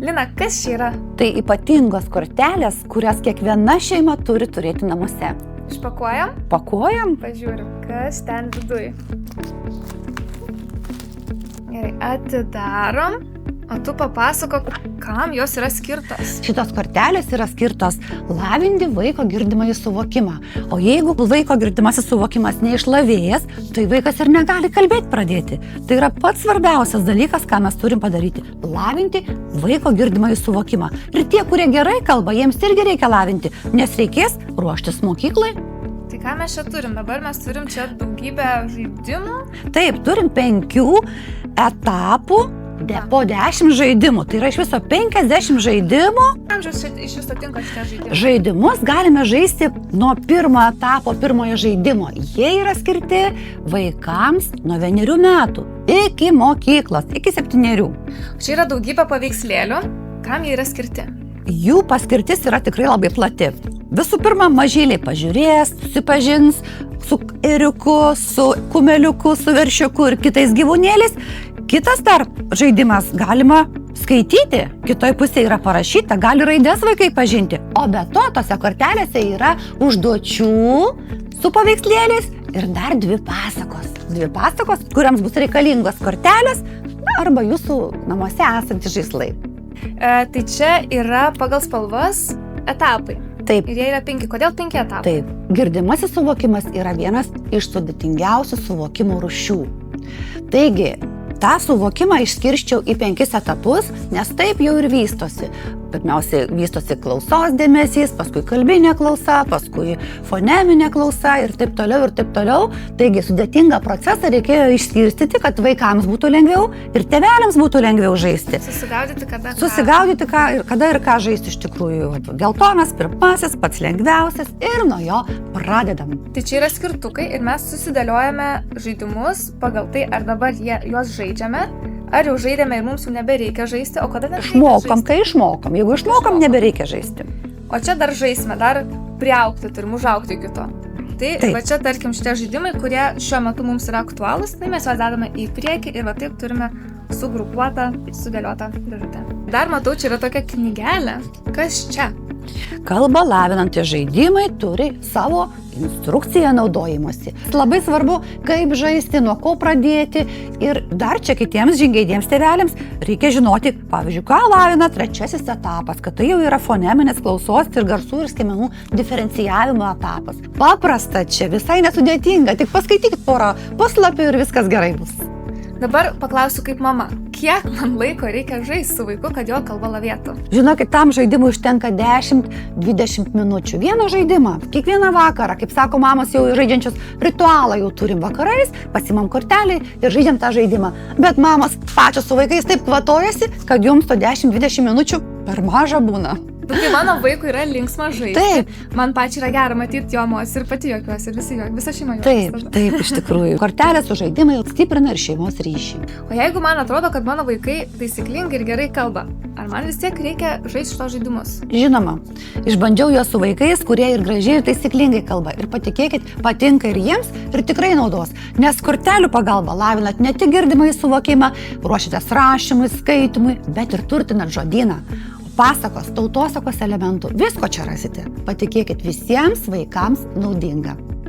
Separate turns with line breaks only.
Lina, kas čia yra?
Tai ypatingos kortelės, kurias kiekviena šeima turi turėti namuose.
Išpakuojam?
Pakuojam?
Pažiūrim, kas ten viduj. Gerai, atidarom. O tu papasakok, kam jos yra skirtos?
Šitos kortelės yra skirtos lavinti vaiko girdimąjį suvokimą. O jeigu vaiko girdimasis suvokimas neišlavėjęs, tai vaikas ir negali kalbėti pradėti. Tai yra pats svarbiausias dalykas, ką mes turim padaryti. Lavinti vaiko girdimąjį suvokimą. Ir tie, kurie gerai kalba, jiems irgi reikia lavinti, nes reikės ruoštis mokyklai.
Tai ką mes čia turim? Dabar mes turim čia daugybę žaidimų.
Taip, turim 5 etapų. Po 10 žaidimų, tai yra iš viso 50 žaidimų.
Amžiaus iš viso tinka šitie žaidimai?
Žaidimus galime žaisti nuo pirmo etapo, pirmojo žaidimo. Jie yra skirti vaikams nuo 1 metų iki mokyklos, iki 7.
Čia yra daugybė paveikslėlių. Kam jie yra skirti?
Jų paskirtis yra tikrai labai plati. Visų pirma, mažyliai pažiūrės, susipažins su ėriuku, su kumeliuku, su veršiuku ir kitais gyvūnėliais. Kitas dar žaidimas galima skaityti, kitoj pusėje yra parašyta, gali raidės vaikai pažinti. O be to, tose kortelėse yra užduočių su paveikslėliais ir dar 2 pasakos. 2 pasakos, kuriams bus reikalingos kortelės arba jūsų namuose esantys žaislai.
Tai čia yra pagal spalvas etapai.
Taip.
Ir jie yra 5. Kodėl 5 etapai?
Taip. Girdimasis suvokimas yra vienas iš sudėtingiausių suvokimo rūšių. Taigi, tą suvokimą išskirščiau į 5 etapus, nes taip jau ir vystosi. Pirmiausia, vystosi klausos dėmesys, paskui kalbinė klausa, paskui foneminė klausa ir taip toliau ir taip toliau. Taigi, sudėtingą procesą reikėjo išskirstyti, kad vaikams būtų lengviau ir tėveliams būtų lengviau žaisti.
Susigaudyti,
kada ir ką žaisti iš tikrųjų. Geltonas, pirmasis, pats lengviausias ir nuo jo pradedam.
Tai čia yra skirtukai ir mes susidėliojame žaidimus pagal tai, ar dabar juos žaidžiame, ar jau žaidėme ir mums jau nebereikia žaisti, o kada nebereikia žaisti.
Išmokom, kai išmokom. Jeigu išmokom, nebereikia žaisti.
O čia dar žaisime, dar priaugti, turim užaugti iki to. Tai va čia, tarkim, šitie žaidimai, kurie šiuo metu mums yra aktualūs, tai mes juos dedame į priekį ir va taip turime sugrupuotą, sudėliotą dėžutę. Dar matau, čia yra tokia knygelė. Kas čia?
Kalbą lavinantys žaidimai turi savo instrukciją naudojimosi. Labai svarbu, kaip žaisti, nuo ko pradėti ir dar čia kitiems žingeidiems tėveliams reikia žinoti, pavyzdžiui, ką lavina 3 etapas, kad tai jau yra foneminės klausos ir garsų ir skiemenų diferencijavimo etapas. Paprasta čia, visai nesudėtinga, tik paskaitykit porą puslapių ir viskas gerai bus.
Dabar paklausiu kaip mama, kiek man laiko reikia žaisti su vaiku, kad jo kalba lavėtų?
Žinokit, tam žaidimui užtenka 10-20 minučių. Vieną žaidimą, kiekvieną vakarą, kaip sako mamos jau žaidžiančios, ritualą jau turim vakarais, pasimam kortelį ir žaidžiam tą žaidimą. Bet mamos pačios su vaikais taip kvatojasi, kad jums to 10-20 minučių per maža būna.
Tai mano vaikui yra linksma žaisti.
Taip.
Man pačiai yra gera matyti jo emocijos ir pati juokiuosi ir visa šeima juokiuosi.
Taip, iš tikrųjų. Kortelės su žaidimai stiprina ir šeimos ryšį.
O jeigu man atrodo, kad mano vaikai taisyklingai ir gerai kalba, ar man vis tiek reikia žaisti šitos žaidimus?
Žinoma, išbandžiau juos su vaikais, kurie ir gražiai ir taisyklingai kalba. Ir patikėkit, patinka ir jiems ir tikrai naudos. Nes kortelių pagalba lavinat ne tik girdimąjį suvokimą, ruošiatės rašymui, skaitimui, bet ir turtinat žodyną. Pasakos, tautosakos elementų, visko čia rasite. Patikėkit, visiems vaikams naudinga.